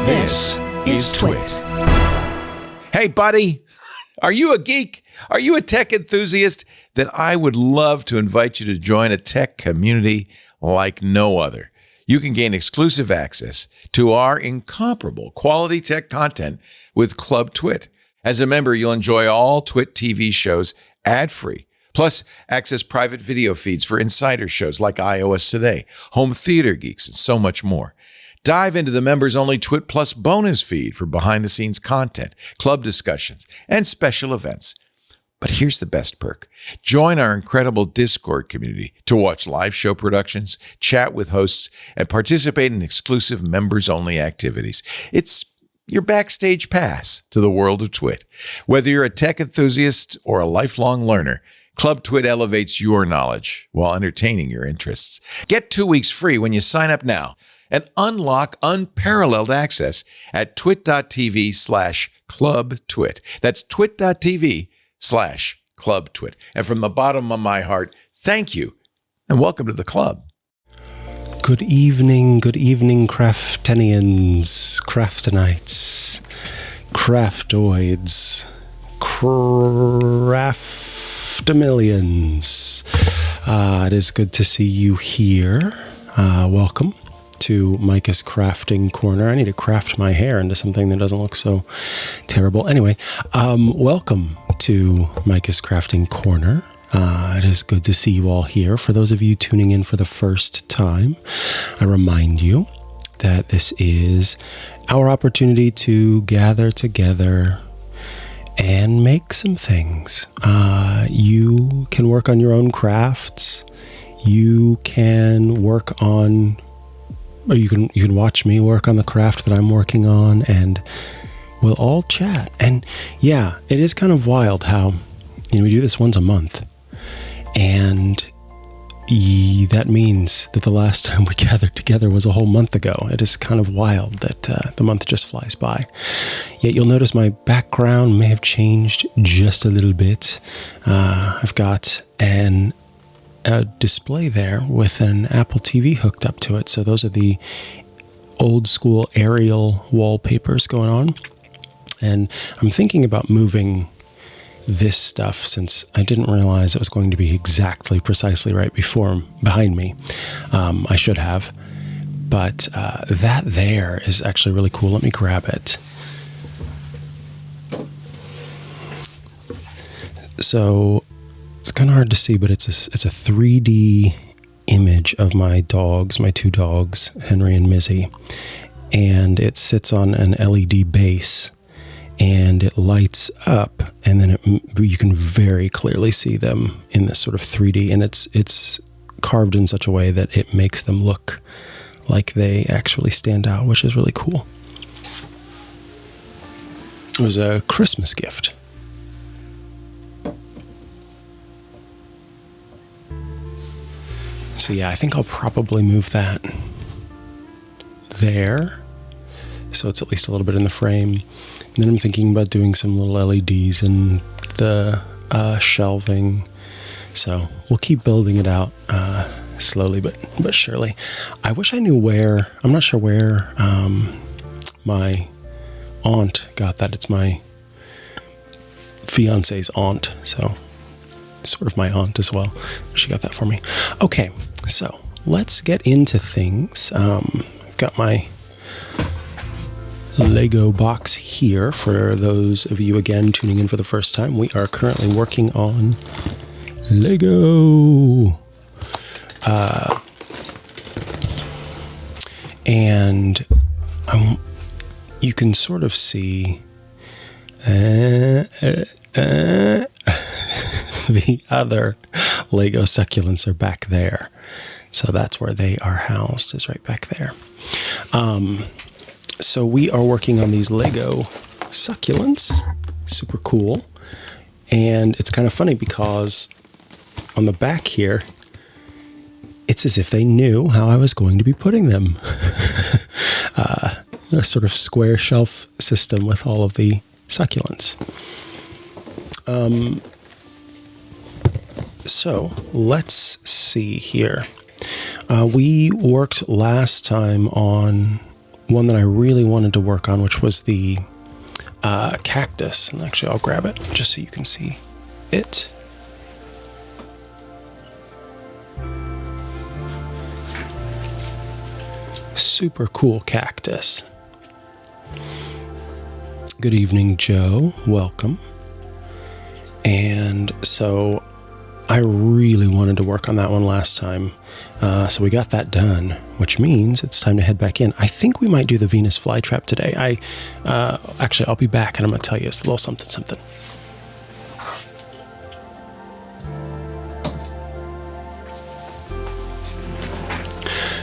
This is TWiT. Hey, buddy, are you a geek? Are you a tech enthusiast? Then I would love to invite you to join a tech community like no other. You can gain exclusive access to our incomparable quality tech content with Club TWiT. As a member, you'll enjoy all TWiT TV shows ad-free. Plus, access private video feeds for insider shows like iOS Today, Home Theater Geeks, and so much more. Dive into the members-only TWiT Plus bonus feed for behind-the-scenes content, club discussions, and special events. But here's the best perk. Join our incredible Discord community to watch live show productions, chat with hosts, and participate in exclusive members-only activities. It's your backstage pass to the world of TWiT. Whether you're a tech enthusiast or a lifelong learner, Club TWiT elevates your knowledge while entertaining your interests. Get 2 weeks free when you sign up now and unlock unparalleled access at twit.tv/clubtwit. That's twit.tv/clubtwit. And from the bottom of my heart, thank you and welcome to the club. Good evening, Craftenians, Craftonites, Craftoids, Craftamillions. It is good to see you here. Welcome to Mikah's Crafting Corner. I need to craft my hair into something that doesn't look so terrible. Anyway, welcome to Mikah's Crafting Corner. It is good to see you all here. For those of you tuning in for the first time, I remind you that this is our opportunity to gather together and make some things. You can work on your own crafts. You can work on, or you can watch me work on the craft that I'm working on, and we'll all chat. And yeah, it is kind of wild how, we do this once a month. And that means that the last time we gathered together was a whole month ago. It is kind of wild that the month just flies by. Yet you'll notice my background may have changed just a little bit. I've got a display there with an Apple TV hooked up to it. So those are the old school aerial wallpapers going on. And I'm thinking about moving this stuff, since I didn't realize it was going to be precisely right behind me. I should have, but that there is actually really cool. Let me grab it. So it's kind of hard to see, but it's a 3D image of my dogs, my two dogs, Henry and Mizzy, and it sits on an LED base. And it lights up, and then you can very clearly see them in this sort of 3D, and it's carved in such a way that it makes them look like they actually stand out, which is really cool. It was a Christmas gift. So yeah, I think I'll probably move that there, so it's at least a little bit in the frame. And then I'm thinking about doing some little LEDs in the shelving. So we'll keep building it out slowly but surely. I wish I knew where, I'm not sure where my aunt got that. It's my fiance's aunt, so sort of my aunt as well. She got that for me. Okay, so let's get into things. I've got my Lego box here. For those of you again tuning in for the first time, we are currently working on Lego, and you can sort of see the other Lego succulents are back there, so that's where they are housed, is right back there. So we are working on these Lego succulents. Super cool. And it's kind of funny because on the back here, it's as if they knew how I was going to be putting them. A sort of square shelf system with all of the succulents. So let's see here. We worked last time on one that I really wanted to work on, which was the cactus. And actually, I'll grab it just so you can see it. Super cool cactus. Good evening, Joe. Welcome. And so I really wanted to work on that one last time. So we got that done, which means it's time to head back in. I think we might do the Venus flytrap today. Actually, I'll be back and I'm going to tell you a little something.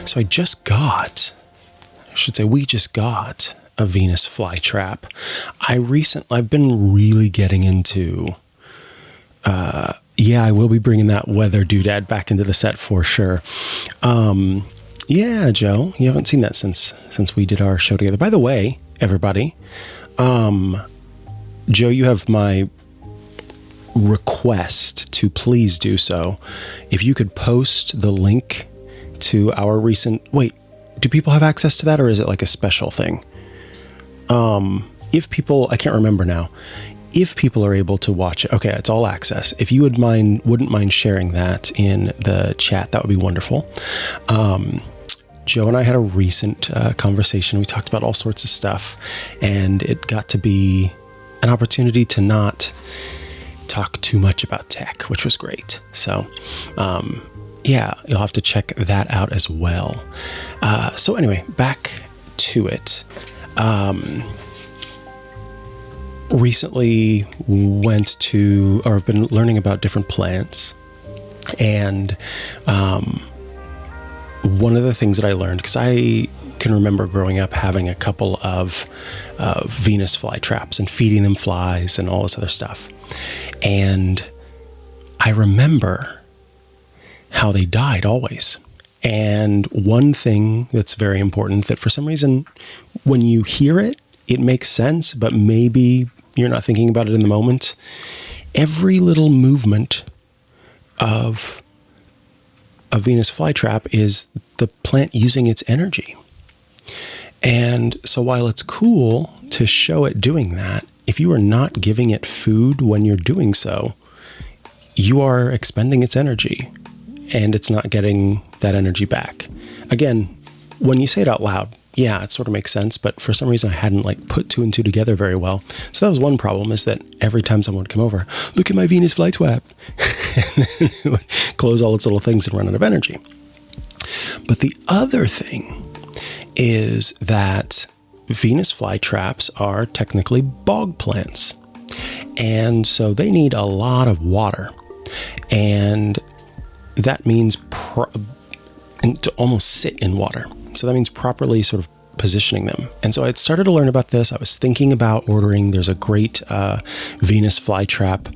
So we just got a Venus flytrap. I've been really getting into, I will be bringing that weather doodad back into the set for sure. Yeah, Joe, you haven't seen that since we did our show together. By the way, everybody, Joe, you have my request to please do so. If you could post the link to our recent, do people have access to that, or is it like a special thing? If people, I can't remember now, if people are able to watch it, okay, it's all access. If you wouldn't mind sharing that in the chat, that would be wonderful. Joe and I had a recent conversation. We talked about all sorts of stuff, and it got to be an opportunity to not talk too much about tech, which was great. So, yeah, you'll have to check that out as well. So anyway, back to it. Recently I've been learning about different plants, and one of the things that I learned, because I can remember growing up having a couple of Venus flytraps and feeding them flies and all this other stuff, and I remember how they died always. And one thing that's very important, that for some reason, when you hear it, it makes sense, but maybe you're not thinking about it in the moment. Every little movement of a Venus flytrap is the plant using its energy. And so while it's cool to show it doing that, if you are not giving it food when you're doing so, you are expending its energy, and it's not getting that energy back. Again, when you say it out loud, yeah, it sort of makes sense, but for some reason I hadn't put two and two together very well. So that was one problem, is that every time someone would come over, look at my Venus flytrap, and then it would close all its little things and run out of energy. But the other thing is that Venus flytraps are technically bog plants, and so they need a lot of water, and that means to almost sit in water. So that means properly sort of positioning them. And so I had started to learn about this. I was thinking about ordering. There's a great Venus flytrap,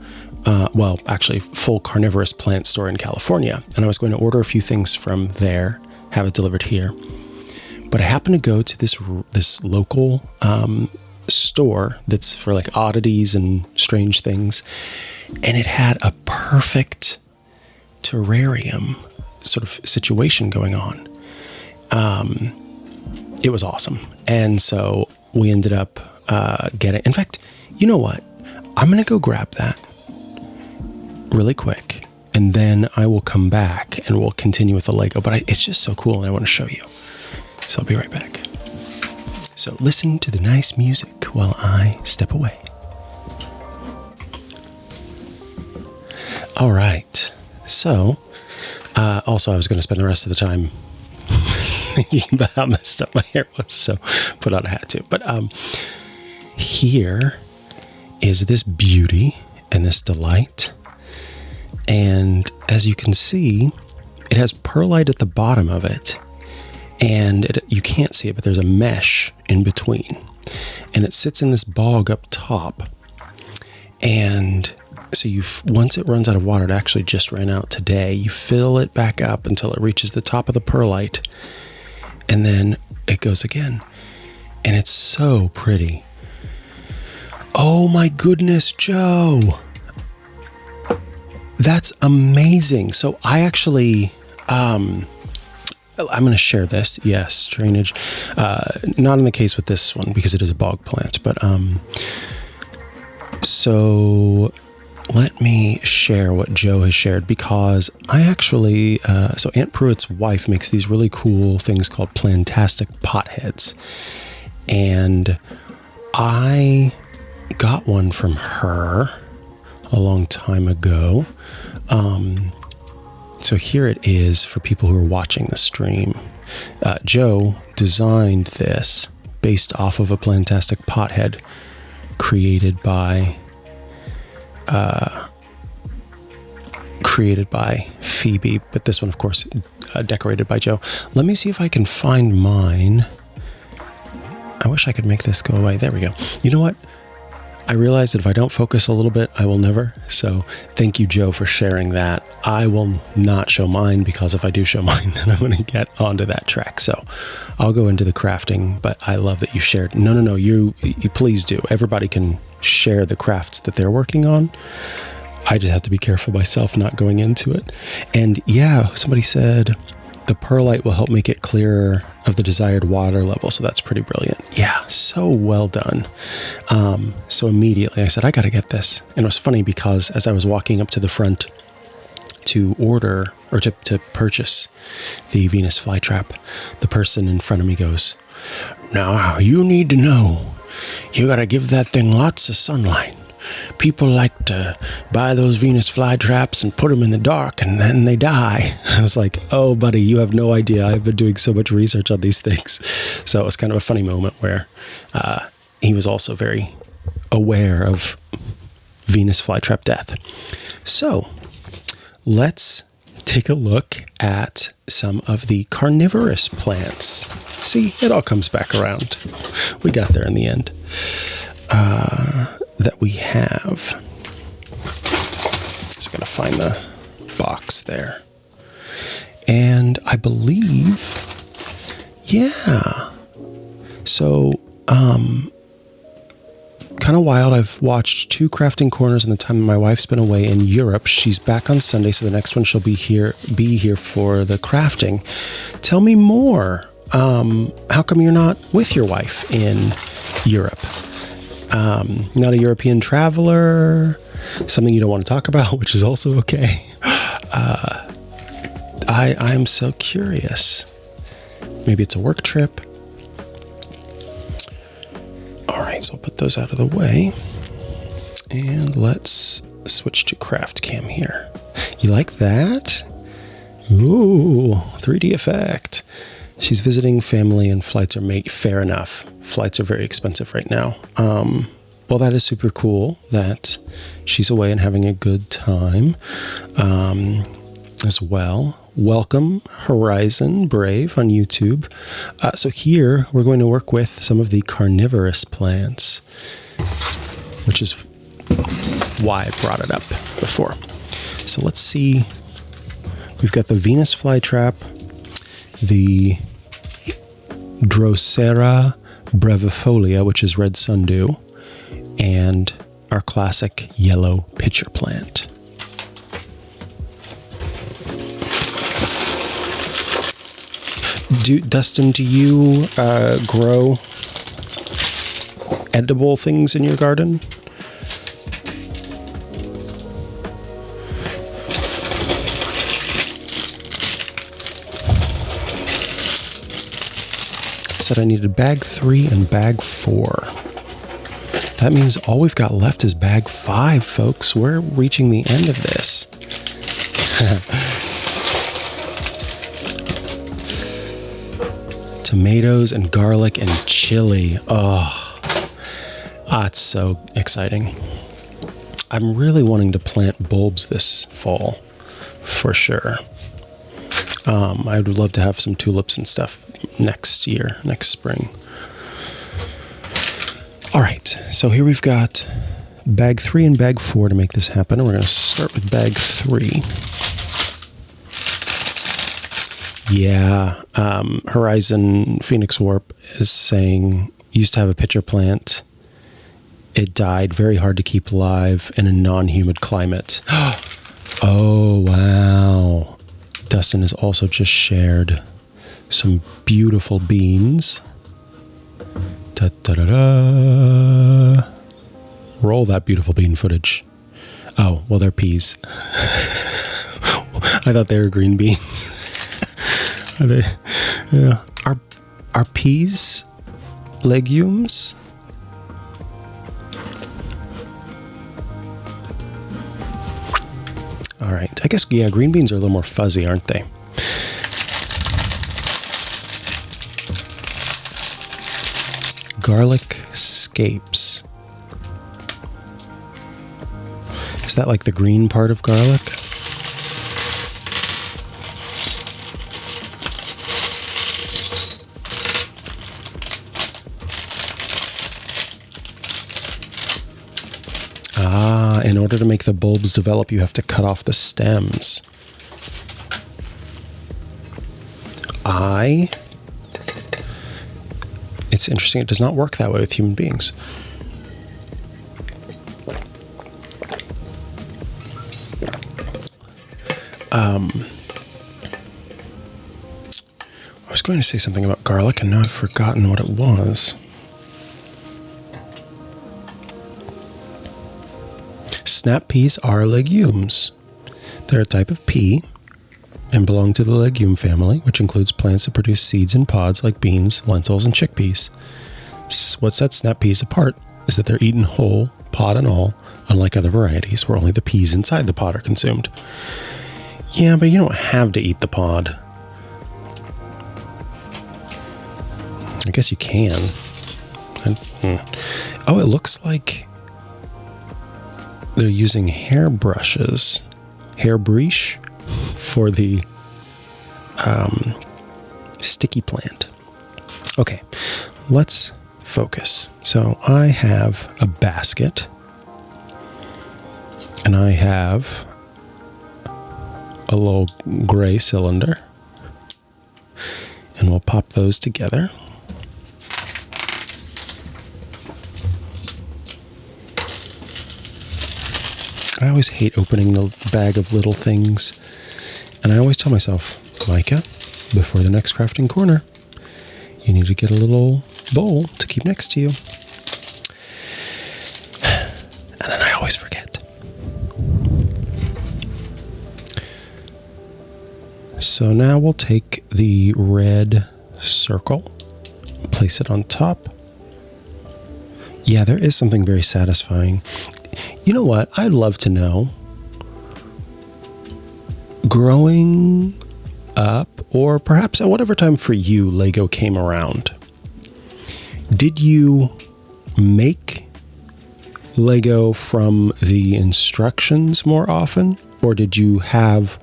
actually full carnivorous plant store in California. And I was going to order a few things from there, have it delivered here. But I happened to go to this local store that's for oddities and strange things. And it had a perfect terrarium sort of situation going on. It was awesome. And so we ended up getting, in fact, you know what? I'm going to go grab that really quick, and then I will come back and we'll continue with the Lego. But it's just so cool, and I want to show you. So I'll be right back. So listen to the nice music while I step away. All right. So, also I was going to spend the rest of the time thinking about how messed up my hair was, so put on a hat too. But here is this beauty and this delight. And as you can see, it has perlite at the bottom of it. And you can't see it, but there's a mesh in between. And it sits in this bog up top. And so once it runs out of water, it actually just ran out today, you fill it back up until it reaches the top of the perlite. And then it goes again. And it's so pretty. Oh my goodness, Joe. That's amazing. So I actually, I'm going to share this. Yes, drainage. Not in the case with this one because it is a bog plant, but so let me share what Joe has shared, because I actually, so Aunt Pruitt's wife makes these really cool things called plantastic potheads. And I got one from her a long time ago. So here it is for people who are watching the stream. Joe designed this based off of a plantastic pothead created by Phoebe, but this one, of course, decorated by Joe. Let me see if I can find mine. I wish I could make this go away. There we go. You know what? I realized that if I don't focus a little bit, I will never. So thank you, Joe, for sharing that. I will not show mine, because if I do show mine, then I'm going to get onto that track. So I'll go into the crafting, but I love that you shared. No, you please do. Everybody can share the crafts that they're working on. I just have to be careful myself not going into it. And yeah, somebody said the perlite will help make it clearer of the desired water level. So that's pretty brilliant. Yeah, so well done. So immediately I said, I got to get this. And it was funny because as I was walking up to the front to order or to purchase the Venus flytrap, the person in front of me goes, "Now you need to know, you got to give that thing lots of sunlight. People like to buy those Venus flytraps and put them in the dark and then they die." I was like, oh, buddy, you have no idea. I've been doing so much research on these things. So it was kind of a funny moment where he was also very aware of Venus flytrap death. So let's take a look at some of the carnivorous plants. See, it all comes back around. We got there in the end. That we have. Just gonna find the box there. And I believe, yeah. So, kind of wild. I've watched 2 crafting corners in the time my wife's been away in Europe. She's back on Sunday, so the next one she'll be here for the crafting. Tell me more. How come you're not with your wife in Europe? Not a European traveler, something you don't want to talk about, which is also okay. I'm so curious. Maybe it's a work trip. All right, so I'll put those out of the way. And let's switch to craft cam here. You like that? Ooh, 3D effect. She's visiting family and flights are fair enough. Flights are very expensive right now. Well, that is super cool that she's away and having a good time as well. Welcome, Horizon Brave on YouTube. So here we're going to work with some of the carnivorous plants, which is why I brought it up before. So let's see. We've got the Venus flytrap, the Drosera brevifolia, which is red sundew, and our classic yellow pitcher plant. Dustin, do you grow edible things in your garden? Said I needed bag 3 and bag 4. That means all we've got left is bag 5, folks. We're reaching the end of this. Tomatoes and garlic and chili. Oh, it's so exciting. I'm really wanting to plant bulbs this fall, for sure. I would love to have some tulips and stuff next spring. All right, so here we've got bag 3 and bag 4 to make this happen. And we're going to start with bag 3. Yeah, Horizon Phoenix Warp is saying, used to have a pitcher plant. It died, very hard to keep alive in a non-humid climate. Oh, wow. Dustin has also just shared some beautiful beans. Da, da, da, da. Roll that beautiful bean footage. Oh, well, they're peas. I thought they were green beans. Are they? Yeah. Are peas legumes? All right. I guess, yeah, green beans are a little more fuzzy, aren't they? Garlic scapes. Is that like the green part of garlic? Ah, in order to make the bulbs develop, you have to cut off the stems. It's interesting. It does not work that way with human beings. I was going to say something about garlic, and now I've forgotten what it was. Snap peas are legumes. They're a type of pea and belong to the legume family, which includes plants that produce seeds and pods like beans, lentils, and chickpeas. What sets snap peas apart is that they're eaten whole, pod and all, unlike other varieties where only the peas inside the pod are consumed. Yeah, but you don't have to eat the pod. I guess you can. Oh, it looks like they're using hairbrushes, hairbrush, for the sticky plant. Okay, let's focus. So I have a basket, and I have a little gray cylinder, and we'll pop those together. I always hate opening the bag of little things, and I always tell myself, Micah, before the next crafting corner, you need to get a little bowl to keep next to you. And then I always forget. So now we'll take the red circle, place it on top. Yeah, there is something very satisfying. You know what? I'd love to know, growing up, or perhaps at whatever time for you Lego came around, did you make Lego from the instructions more often? Or did you have,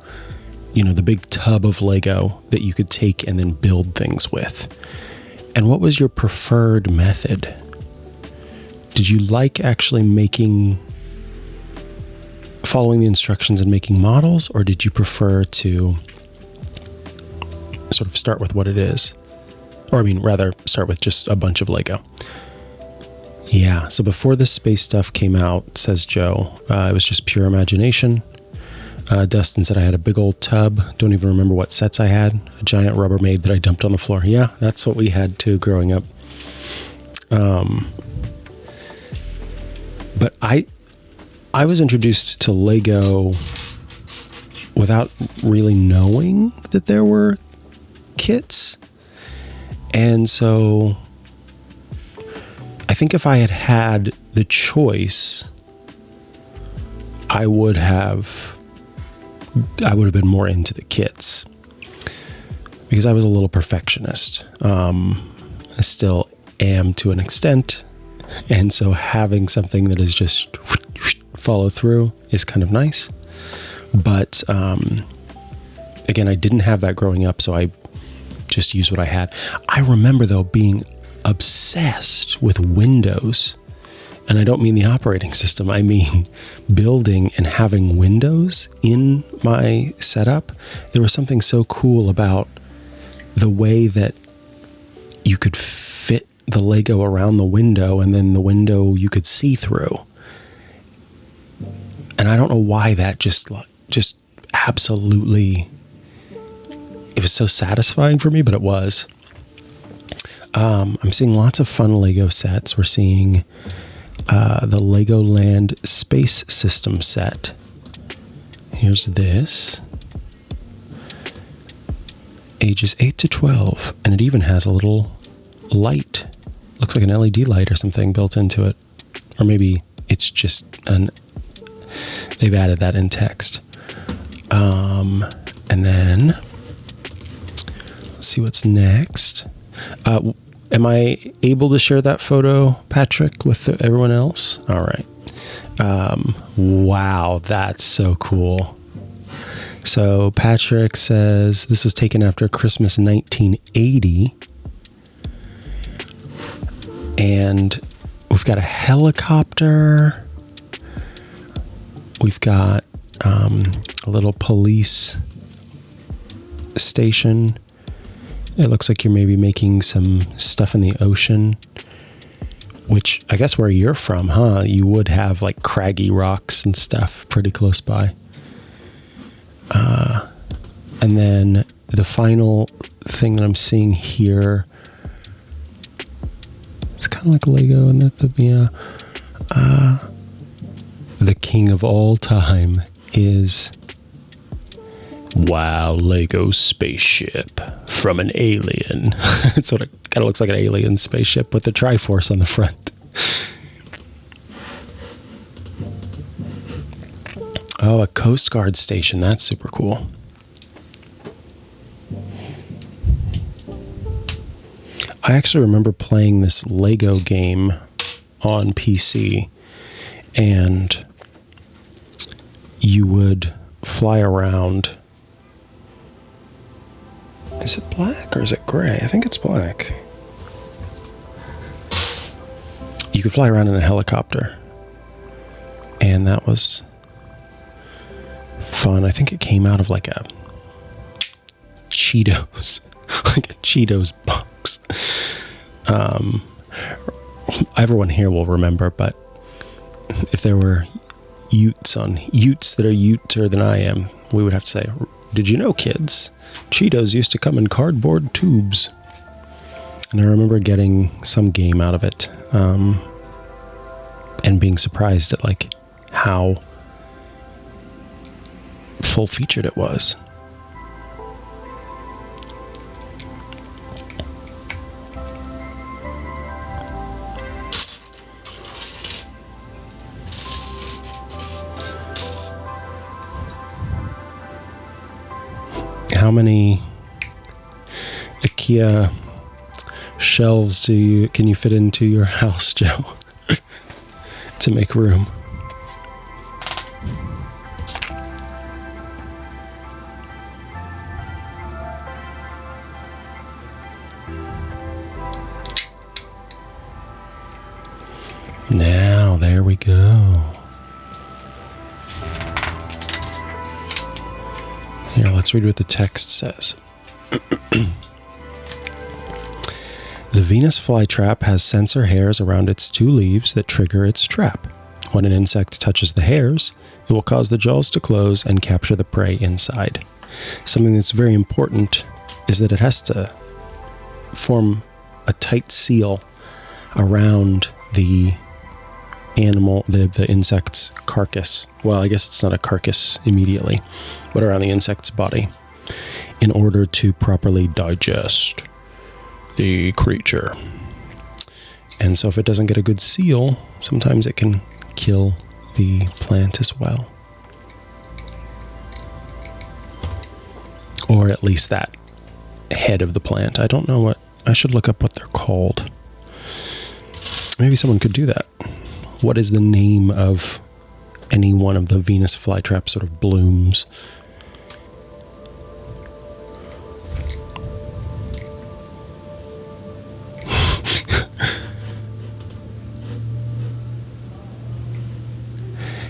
the big tub of Lego that you could take and then build things with? And what was your preferred method? Did you like actually following the instructions and making models, or did you prefer to sort of start with what it is? Or rather start with just a bunch of Lego. Yeah, so before this space stuff came out, says Joe, it was just pure imagination. Dustin said I had a big old tub. Don't even remember what sets I had. A giant Rubbermaid that I dumped on the floor. Yeah, that's what we had too growing up. But I was introduced to Lego without really knowing that there were kits. And so I think if I had had the choice, I would have been more into the kits, because I was a little perfectionist. I still am to an extent. And so having something that is just follow through is kind of nice. But again, I didn't have that growing up, so I just used what I had. I remember, though, being obsessed with Windows. And I don't mean the operating system. I mean building and having windows in my setup. There was something so cool about the way that you could fit the Lego around the window, and then the window you could see through. And I don't know why that just absolutely it was so satisfying for me, but it was. I'm seeing lots of fun Lego sets. We're seeing the Legoland Space System set. Here's this. Ages 8 to 12. And it even has a little light. Looks like an LED light or something built into it. Or maybe it's just they've added that in text. And then let's see what's next. Am I able to share that photo, Patrick, with everyone else? All right. Wow, that's so cool. So Patrick says this was taken after Christmas 1980. And we've got a helicopter. We've got a little police station. It looks like you're maybe making some stuff in the ocean, which I guess where you're from, huh? You would have like craggy rocks and stuff pretty close by. And then the final thing that I'm seeing here, it's kind of like Lego, and the king of all time is, wow, Lego spaceship from an alien. It sort of kind of looks like an alien spaceship with the Triforce on the front. Oh, a Coast Guard station. That's super cool. I actually remember playing this Lego game on PC, and you would fly around. Is it black or is it gray? I think it's black. You could fly around in a helicopter, and that was fun. I think it came out of like a Cheetos, like a Cheetos box. Everyone here will remember, but if there were Utes that are Uter than I am, we would have to say, did you know, kids, Cheetos used to come in cardboard tubes? And I remember getting some game out of it, and being surprised at like how full featured it was. How many IKEA shelves can you fit into your house, Joe, to make room? Now, there we go. Here, let's read what the text says. The Venus flytrap has sensor hairs around its 2 leaves that trigger its trap. When an insect touches the hairs, it will cause the jaws to close and capture the prey inside. Something that's very important is that it has to form a tight seal around the animal, the insect's carcass. Well, I guess it's not a carcass immediately, but around the insect's body, in order to properly digest the creature. And so if it doesn't get a good seal, sometimes it can kill the plant as well. Or at least that head of the plant. I don't know I should look up what they're called. Maybe someone could do that. What is the name of any one of the Venus flytrap sort of blooms?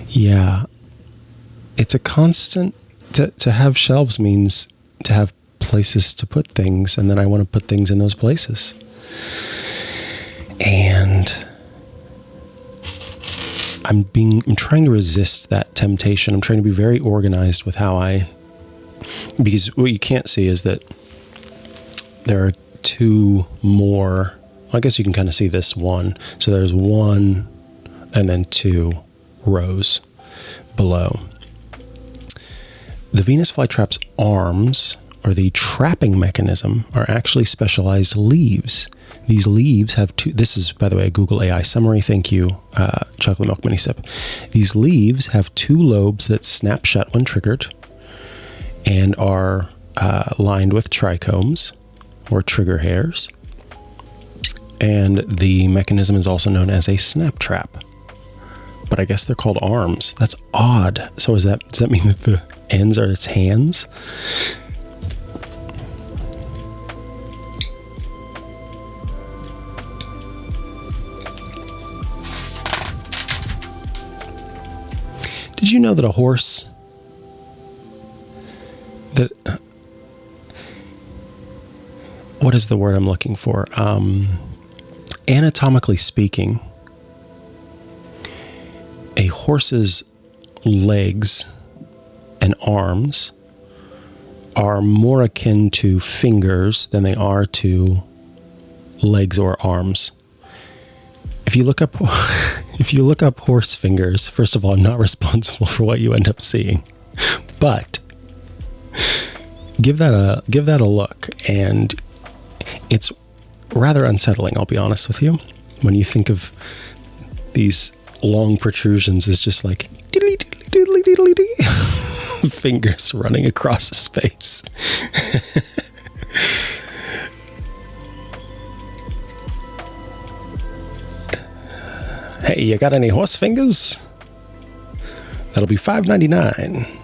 Yeah. It's a constant. To have shelves means to have places to put things, and then I want to put things in those places. And I'm trying to resist that temptation. I'm trying to be very organized with how I because what you can't see is that there are two more. I guess you can kind of see this one. So there's one and then two rows below. The Venus flytrap's arms, or the trapping mechanism, are actually specialized leaves. These leaves have two. This is, by the way, a Google AI summary. Thank you, Chocolate Milk Mini Sip. These leaves have two lobes that snap shut when triggered and are lined with trichomes, or trigger hairs. And the mechanism is also known as a snap trap. But I guess they're called arms. That's odd. So does that mean that the ends are its hands? Did you know that a horse what is the word I'm looking for? Anatomically speaking, a horse's legs and arms are more akin to fingers than they are to legs or arms. If you look up horse fingers, first of all, I'm not responsible for what you end up seeing, but give that a look, and it's rather unsettling, I'll be honest with you, when you think of these long protrusions as just like diddly diddly diddly diddly dee fingers running across the space. Hey, you got any horse fingers? That'll be $5.99.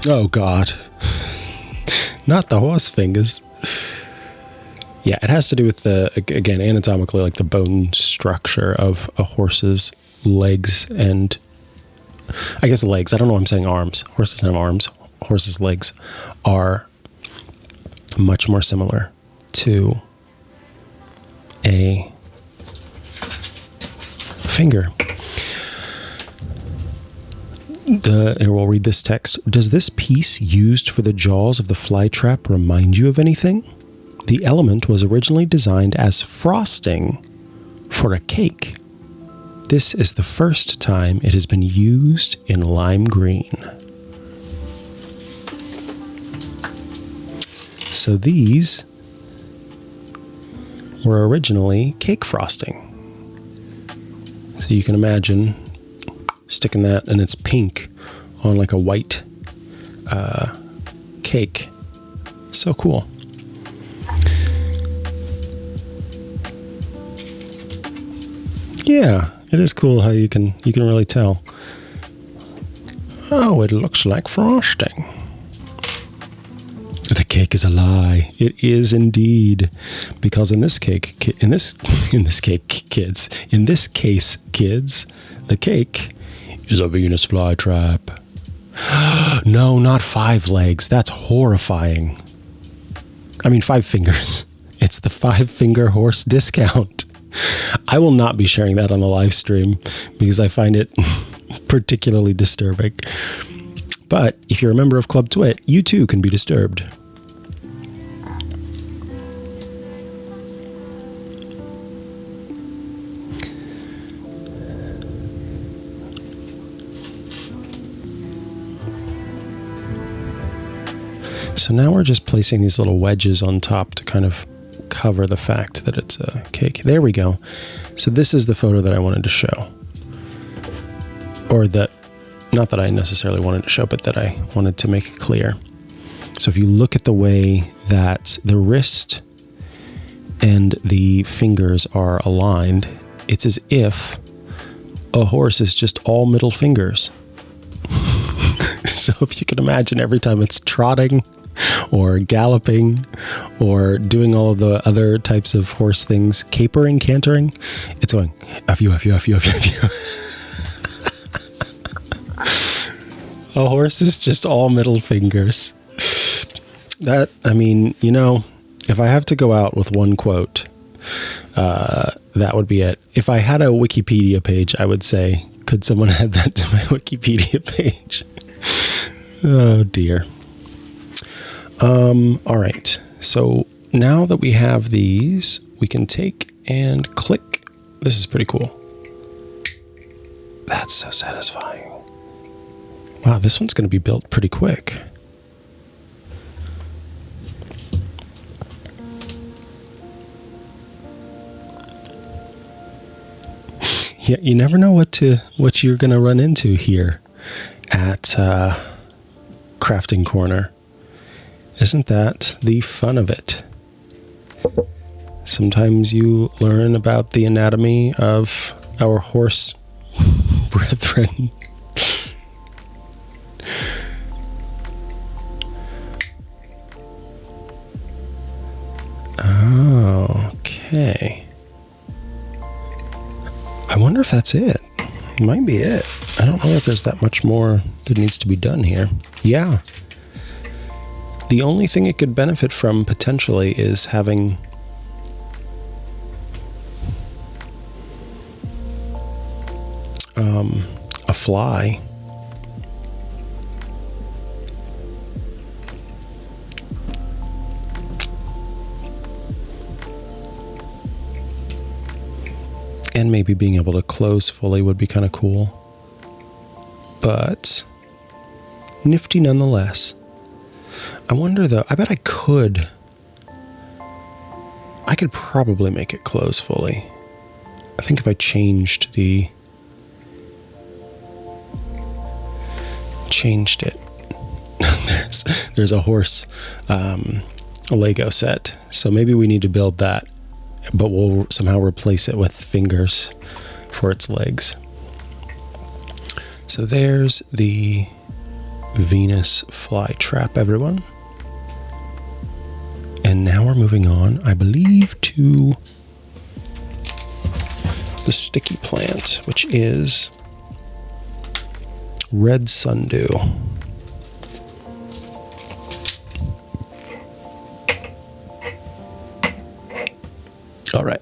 Oh God, not the horse fingers. Yeah, it has to do with again, anatomically, like the bone structure of a horse's legs and, I guess, legs. I don't know why I'm saying arms. Horses have arms. Horses' legs are much more similar to a finger. Here, we'll read this text. Does this piece used for the jaws of the flytrap remind you of anything? The element was originally designed as frosting for a cake. This is the first time it has been used in lime green. So these were originally cake frosting. So you can imagine sticking that, and it's pink, on like a white cake. So cool. Yeah, it is cool how you can really tell. Oh, it looks like frosting. The cake is a lie. It is indeed, because in this case, kids, the cake is a Venus flytrap. No, not 5 legs. That's horrifying. I mean, 5 fingers. It's the 5-finger horse discount. I will not be sharing that on the live stream because I find it particularly disturbing. But if you're a member of Club TWiT, you too can be disturbed. So now we're just placing these little wedges on top to kind of cover the fact that it's a cake. There we go. So this is the photo that I wanted to show. Or that, not that I necessarily wanted to show, but that I wanted to make clear. So if you look at the way that the wrist and the fingers are aligned, it's as if a horse is just all middle fingers. So if you can imagine, every time it's trotting or galloping or doing all of the other types of horse things, capering, cantering, it's going F you, F you, F you, F you, F you. A horse is just all middle fingers. That, I mean, you know, if I have to go out with one quote, that would be it. If I had a Wikipedia page, I would say, Could someone add that to my Wikipedia page? Oh dear. All right. So now that we have these, we can take and click. This is pretty cool. That's so satisfying. Wow, this one's going to be built pretty quick. Yeah, you never know what you're going to run into here at Crafting Corner. Isn't that the fun of it? Sometimes you learn about the anatomy of our horse brethren. Oh, okay. I wonder if that's it. It might be it. I don't know if there's that much more that needs to be done here. Yeah. The only thing it could benefit from potentially is having a fly. And maybe being able to close fully would be kind of cool. But nifty nonetheless. I wonder though, I bet I could probably make it close fully. I think if I changed it. there's a horse Lego set. So maybe we need to build that, but we'll somehow replace it with fingers for its legs. So there's the Venus flytrap, everyone. And now we're moving on, I believe, to the sticky plant, which is red sundew. All right.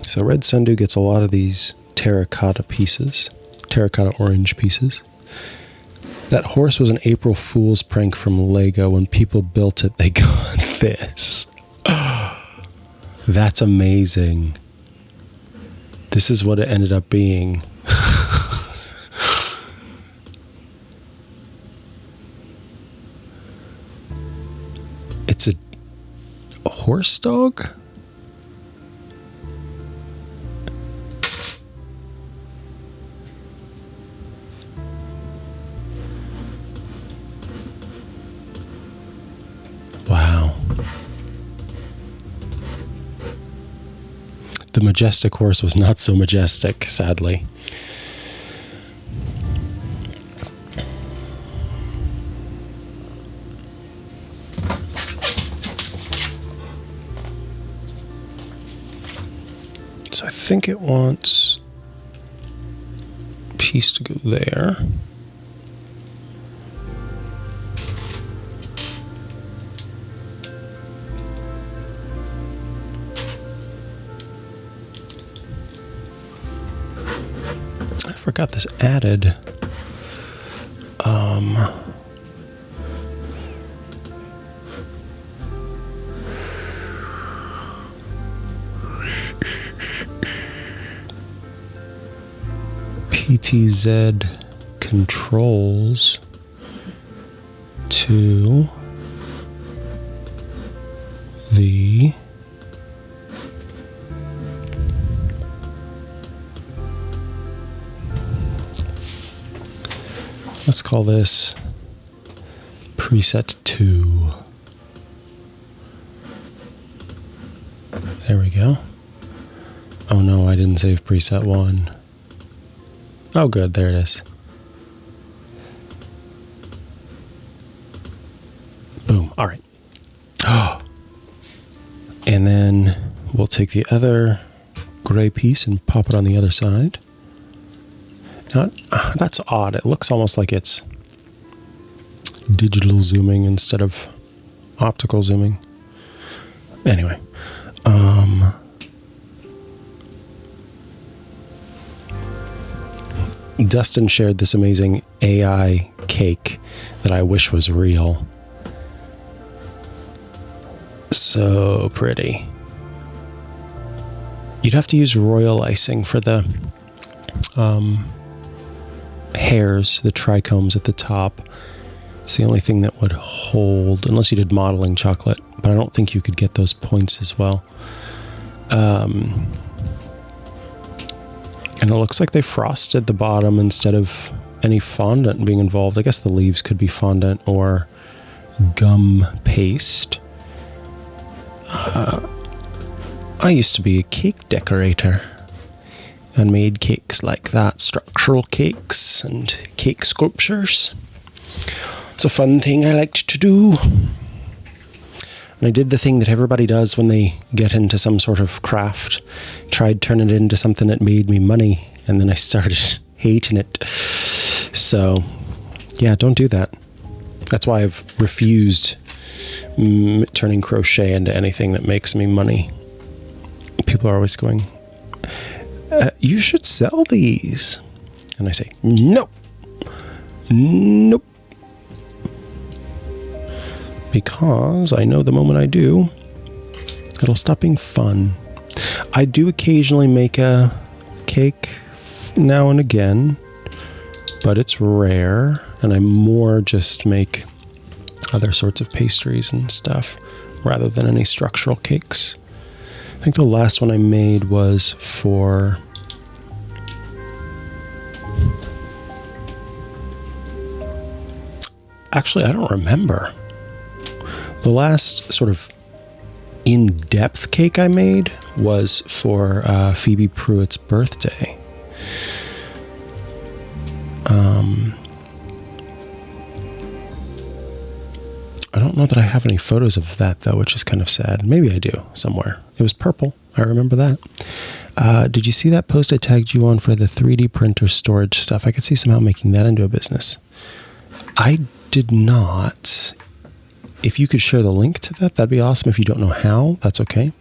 So red sundew gets a lot of these terracotta orange pieces. That horse was an April Fool's prank from Lego. When people built it, they got this. That's amazing. This is what it ended up being. It's a horse dog? Wow. The majestic horse was not so majestic, sadly. So I think it wants a piece to go there. I forgot this added PTZ controls to the let's call this preset 2. There we go. Oh no, I didn't save preset 1. Oh good, there it is. Boom, all right. Oh. And then we'll take the other gray piece and pop it on the other side. Now, that's odd. It looks almost like it's digital zooming instead of optical zooming. Anyway, Dustin shared this amazing AI cake that I wish was real. So pretty. You'd have to use royal icing for the hairs, the trichomes at the top. It's the only thing that would hold, unless you did modeling chocolate, but I don't think you could get those points as well. And it looks like they frosted the bottom instead of any fondant being involved. I guess the leaves could be fondant or gum paste. I used to be a cake decorator and made cakes like that, structural cakes and cake sculptures. It's a fun thing I liked to do. And I did the thing that everybody does when they get into some sort of craft. Tried turning it into something that made me money, and then I started hating it. So, yeah, don't do that. That's why I've refused turning crochet into anything that makes me money. People are always going, you should sell these. And I say, nope. Nope. Because I know the moment I do, it'll stop being fun. I do occasionally make a cake now and again, but it's rare, and I more just make other sorts of pastries and stuff rather than any structural cakes. I think the last one I made was for actually, I don't remember. The last sort of in-depth cake I made was for Phoebe Pruitt's birthday. I don't know that I have any photos of that, though, which is kind of sad. Maybe I do, somewhere. It was purple. I remember that. Did you see that post I tagged you on for the 3D printer storage stuff? I could see somehow making that into a business. I did not. If you could share the link to that, that'd be awesome. If you don't know how, that's okay.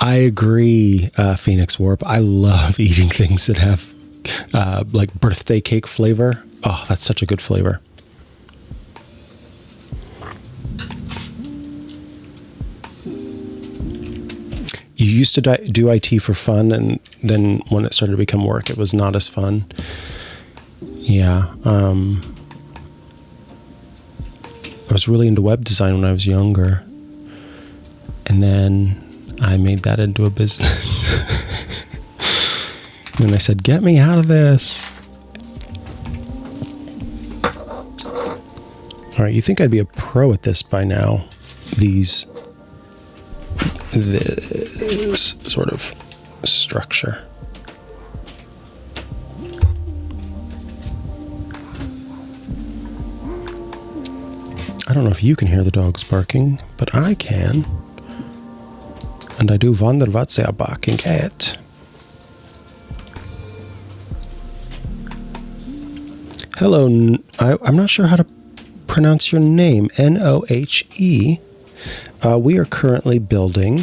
I agree, Phoenix Warp. I love eating things that have like birthday cake flavor. Oh, that's such a good flavor. You used to do IT for fun, and then when it started to become work, it was not as fun. Yeah. I was really into web design when I was younger. And then I made that into a business. And I said, get me out of this. All right, you think I'd be a pro at this by now? This sort of structure. I don't know if you can hear the dogs barking, but I can. And I do wonder what they are barking at. Hello, I'm not sure how to pronounce your name, Nohe. We are currently building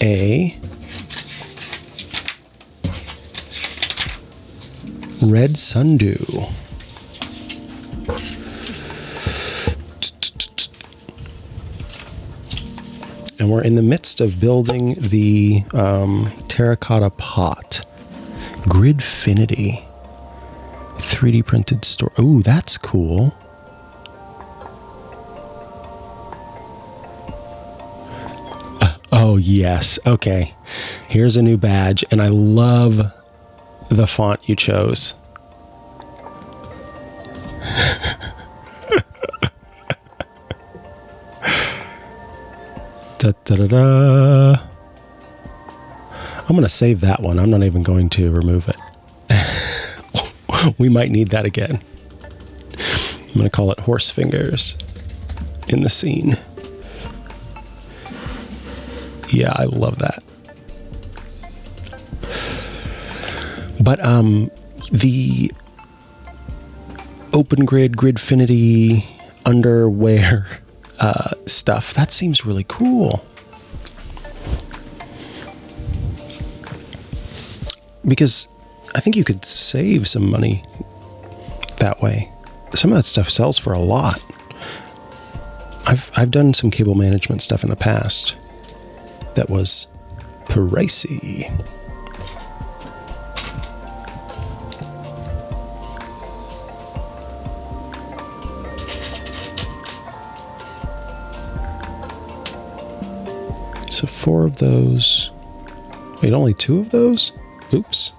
a red sundew. And we're in the midst of building the terracotta pot. Gridfinity. 3D printed store. Ooh, that's cool. Oh, yes. Okay. Here's a new badge, and I love the font you chose. Da, da, da, da. I'm going to save that one. I'm not even going to remove it. We might need that again. I'm going to call it horse fingers in the scene. Yeah, I love that. But the open grid, Gridfinity, underwear stuff, that seems really cool. because I think you could save some money that way. Some of that stuff sells for a lot. I've done some cable management stuff in the past that was pricey. So 4 of those. Wait, only 2 of those? Oops.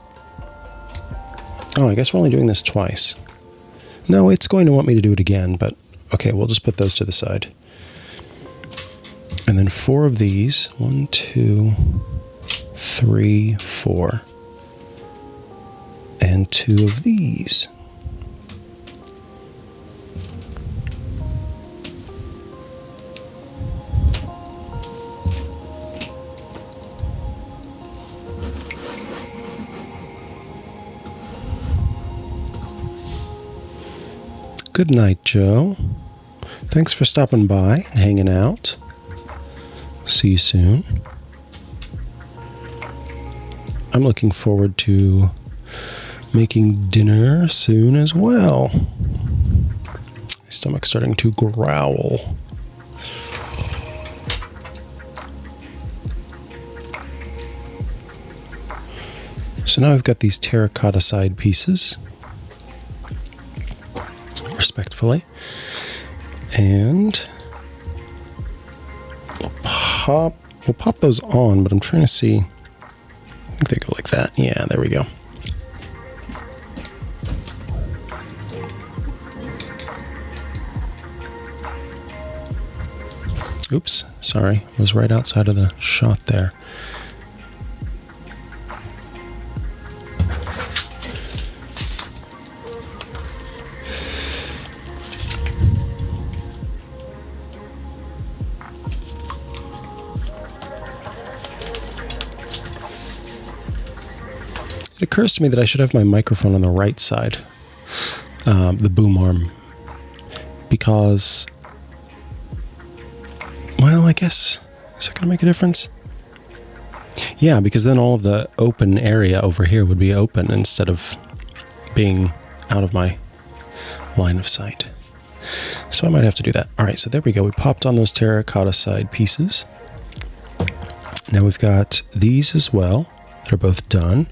Oh, I guess we're only doing this twice. No, it's going to want me to do it again, but okay, we'll just put those to the side. And then 4 of these. 1, 2, 3, 4. And 2 of these. Good night, Joe. Thanks for stopping by and hanging out. See you soon. I'm looking forward to making dinner soon as well. My stomach's starting to growl. So now I've got these terracotta side pieces. Respectfully, and we'll pop those on, but I'm trying to see. I think they go like that. Yeah, there we go. Oops, sorry, I was right outside of the shot there. It occurs to me that I should have my microphone on the right side, the boom arm, because, well, I guess, is that going to make a difference? Yeah, because then all of the open area over here would be open instead of being out of my line of sight. So I might have to do that. All right, so there we go. We popped on those terracotta side pieces. Now we've got these as well that are both done.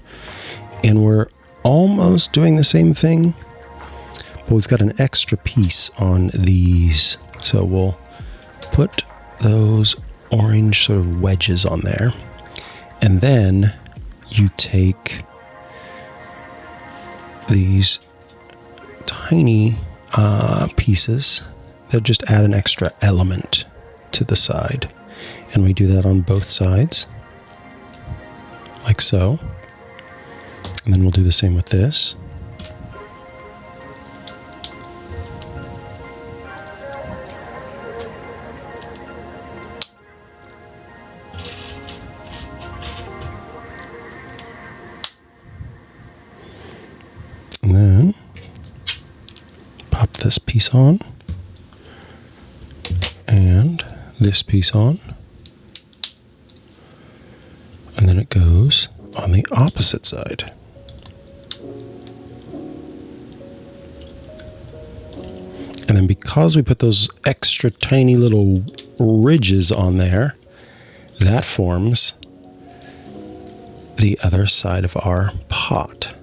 And we're almost doing the same thing, but we've got an extra piece on these. So we'll put those orange sort of wedges on there. And then you take these tiny pieces that just add an extra element to the side. And we do that on both sides, like so. And then we'll do the same with this. And then pop this piece on. And this piece on. And then it goes on the opposite side. And then because we put those extra tiny little ridges on there, that forms the other side of our pot.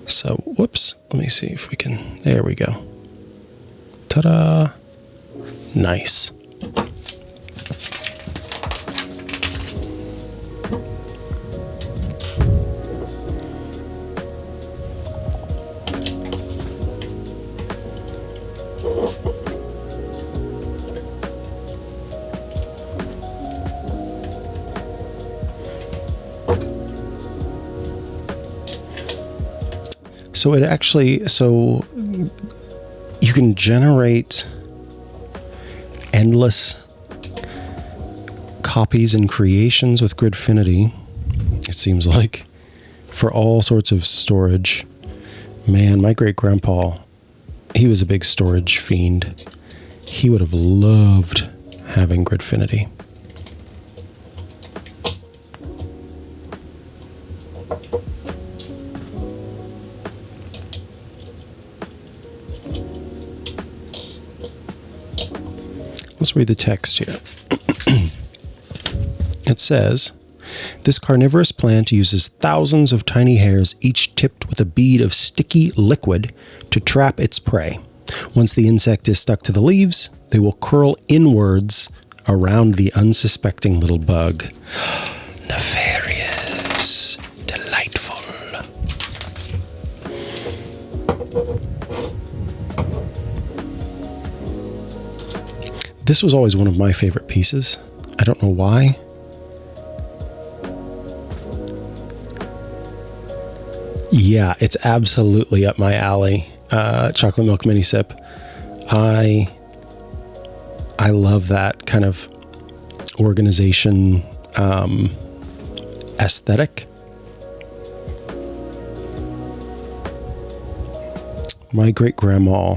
So, whoops, let me see if we can, there we go. Ta-da! Nice. So it actually, so you can generate endless copies and creations with Gridfinity, it seems like, for all sorts of storage. Man, my great-grandpa, he was a big storage fiend. He would have loved having Gridfinity. let's read the text here. It says, this carnivorous plant uses thousands of tiny hairs, each tipped with a bead of sticky liquid to trap its prey. Once the insect is stuck to the leaves, they will curl inwards around the unsuspecting little bug. Nefarious. Delightful. This was always one of my favorite pieces. I don't know why. Yeah, it's absolutely up my alley. Chocolate milk mini sip. I love that kind of organization aesthetic. My great-grandma,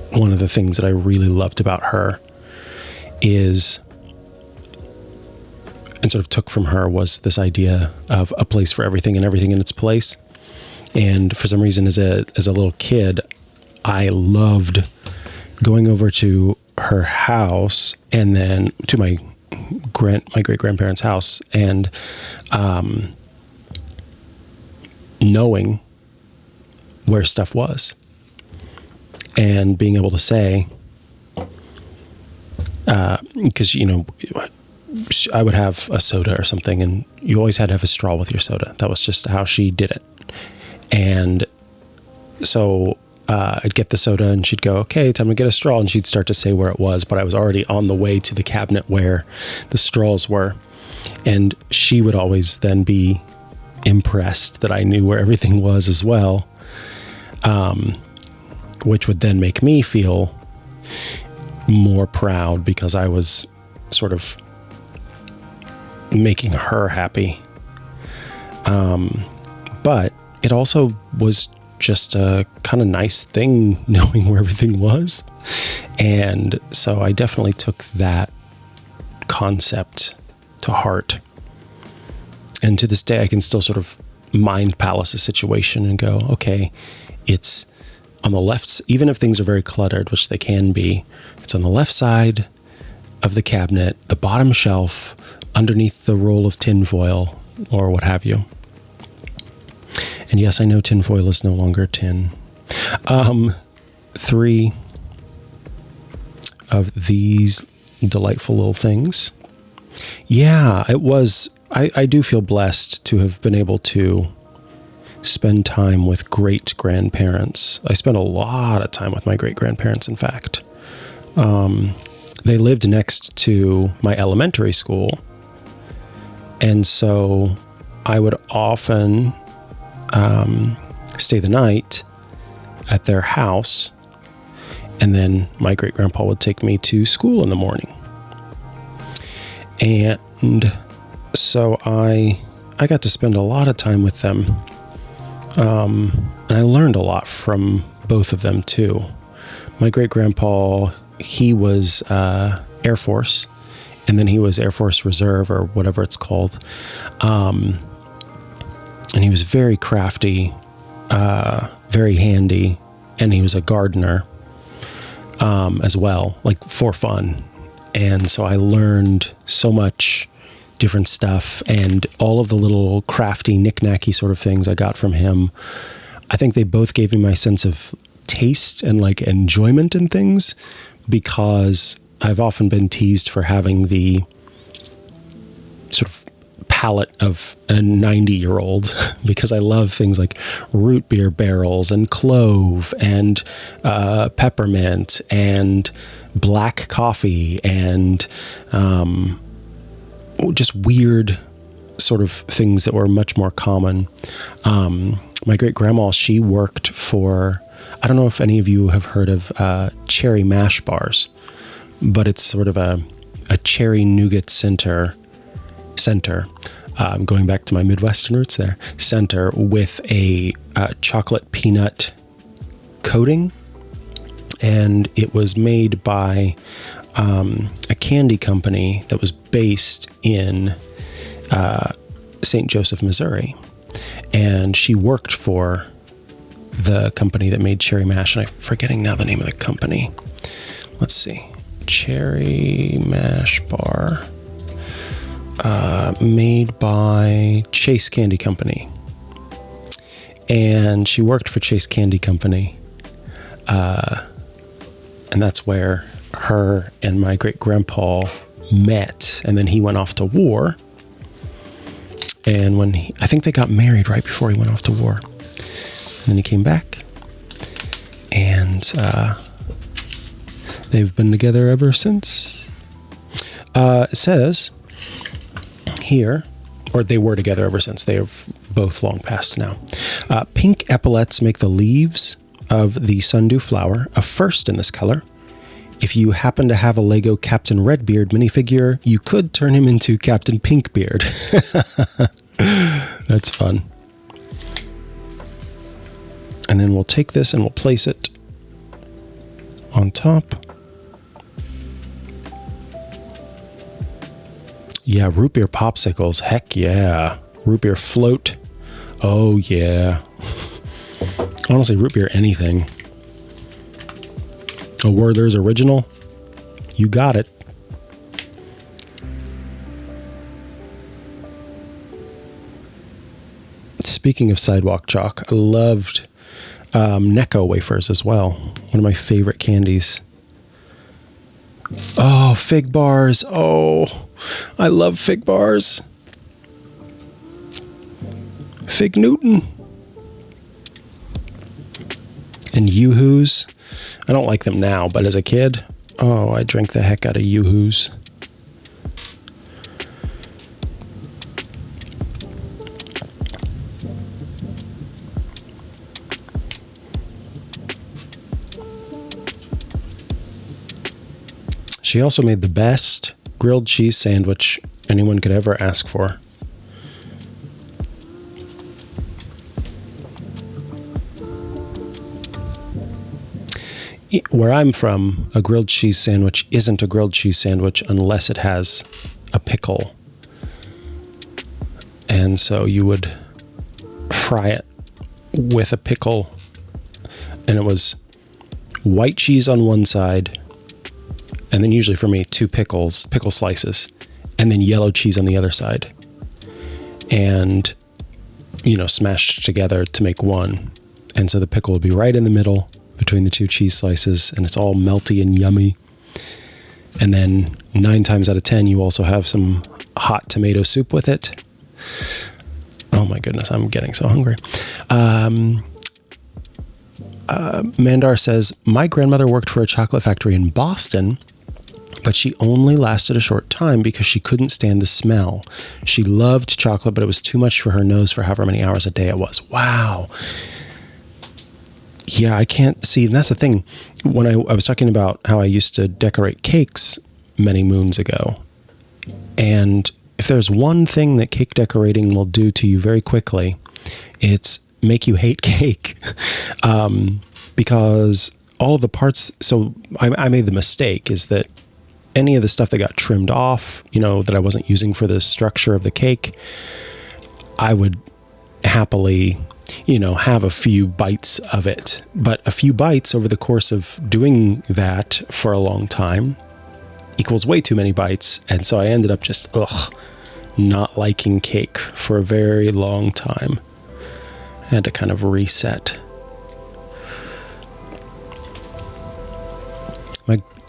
one of the things that I really loved about her is, and sort of took from her, was this idea of a place for everything and everything in its place. And for some reason, as a little kid, I loved going over to her house and then to my great-grandparents' house and knowing where stuff was and being able to say, because, you know, I would have a soda or something and you always had to have a straw with your soda. That was just how she did it. And so I'd get the soda and she'd go, okay, time to get a straw. And she'd start to say where it was, but I was already on the way to the cabinet where the straws were. And she would always then be impressed that I knew where everything was as well. Which would then make me feel more proud because I was sort of making her happy. But it also was just a kind of nice thing knowing where everything was. And so I definitely took that concept to heart. And to this day, I can still sort of mind palace a situation and go, okay, it's on the left, even if things are very cluttered, which they can be, it's on the left side of the cabinet, the bottom shelf, underneath the roll of tinfoil or what have you. And yes, I know tinfoil is no longer tin. 3 of these delightful little things. Yeah, it was, I do feel blessed to have been able to spend time with great-grandparents. I spent a lot of time with my great-grandparents, in fact. They lived next to my elementary school, and so I would often stay the night at their house, and then my great-grandpa would take me to school in the morning. And so I got to spend a lot of time with them. And I learned a lot from both of them too. My great-grandpa, he was Air Force, and then he was Air Force Reserve or whatever it's called. And he was very crafty, very handy, and he was a gardener as well, like for fun. And so I learned so much different stuff, and all of the little crafty, knick-knacky sort of things I got from him. I think they both gave me my sense of taste and like enjoyment in things, because I've often been teased for having the sort of palate of a 90-year-old because I love things like root beer barrels and clove and peppermint and black coffee and just weird sort of things that were much more common. My great-grandma, she worked for, I don't know if any of you have heard of cherry mash bars, but it's sort of a cherry nougat center, going back to my Midwestern roots there, center with a chocolate peanut coating. And it was made by a candy company that was based in St. Joseph, Missouri. And she worked for the company that made Cherry Mash, and I'm forgetting now the name of the company. let's see, cherry mash bar made by Chase Candy Company. And she worked for Chase Candy Company. And that's where her and my great-grandpa met. And then he went off to war. And I think they got married right before he went off to war. And then he came back. And they've been together ever since. It says here, or they were together ever since. They have both long passed now. Pink epaulets make the leaves of the sundew flower a first in this color. If you happen to have a Lego Captain Redbeard minifigure, you could turn him into Captain Pinkbeard. That's fun. And then we'll take this and we'll place it on top. Yeah, root beer popsicles. Heck yeah. Root beer float. Oh yeah. Honestly, root beer anything. A Werther's original. You got it. Speaking of sidewalk chalk, I loved Necco wafers as well. One of my favorite candies. Oh, fig bars. Oh, I love fig bars. Fig Newton. And Yoo-Hoos. I don't like them now, but as a kid, oh, I drank the heck out of Yoo-Hoos. She also made the best grilled cheese sandwich anyone could ever ask for. Where I'm from, a grilled cheese sandwich isn't a grilled cheese sandwich unless it has a pickle. And so you would fry it with a pickle. And it was white cheese on one side, and then usually for me, 2 pickle slices, and then yellow cheese on the other side. And, smashed together to make one. And so the pickle would be right in the middle between the 2 cheese slices, and it's all melty and yummy. And then 9 times out of 10, you also have some hot tomato soup with it. Oh my goodness, I'm getting so hungry. Mandar says, my grandmother worked for a chocolate factory in Boston, but she only lasted a short time because she couldn't stand the smell. She loved chocolate, but it was too much for her nose for however many hours a day it was. Wow. Yeah, I can't see. And that's the thing. When I was talking about how I used to decorate cakes many moons ago. And if there's one thing that cake decorating will do to you very quickly, it's make you hate cake. Because all of the parts, so I made the mistake is that any of the stuff that got trimmed off, that I wasn't using for the structure of the cake, I would happily have a few bites of it. But a few bites over the course of doing that for a long time equals way too many bites. And so I ended up just, not liking cake for a very long time. I had to kind of reset.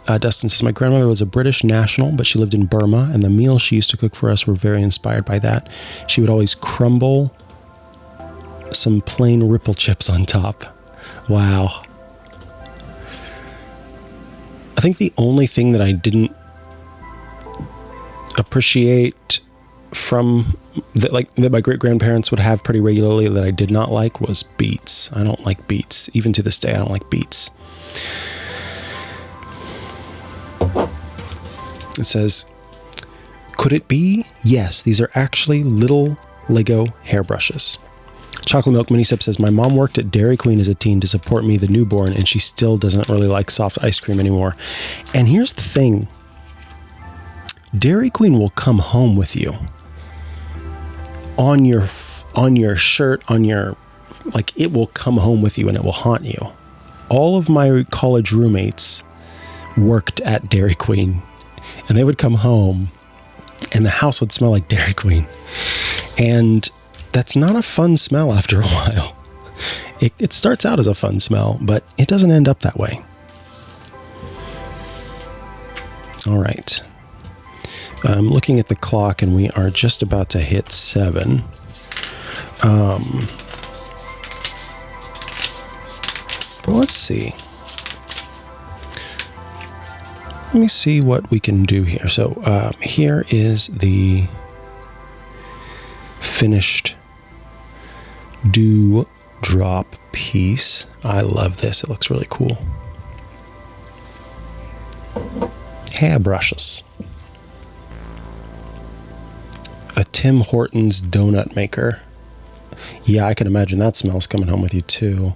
Dustin says, my grandmother was a British national, but she lived in Burma, and the meals she used to cook for us were very inspired by that. She would always crumble some plain ripple chips on top. Wow. I think the only thing that I didn't appreciate from that my great-grandparents would have pretty regularly that I did not like was beets. I don't like beets. Even to this day, I don't like beets. It says, could it be? Yes, these are actually little Lego hairbrushes. Chocolate Milk Minisip says, my mom worked at Dairy Queen as a teen to support me, the newborn, and she still doesn't really like soft ice cream anymore. And here's the thing. Dairy Queen will come home with you on your shirt, it will come home with you and it will haunt you. All of my college roommates worked at Dairy Queen, and they would come home and the house would smell like Dairy Queen. And that's not a fun smell after a while. It starts out as a fun smell, but it doesn't end up that way. All right. I'm looking at the clock and we are just about to hit 7. But let's see. Let me see what we can do here. So here is the finished dew drop piece. I love this. It looks really cool. Hairbrushes. A Tim Hortons donut maker. Yeah, I can imagine that smell's coming home with you too.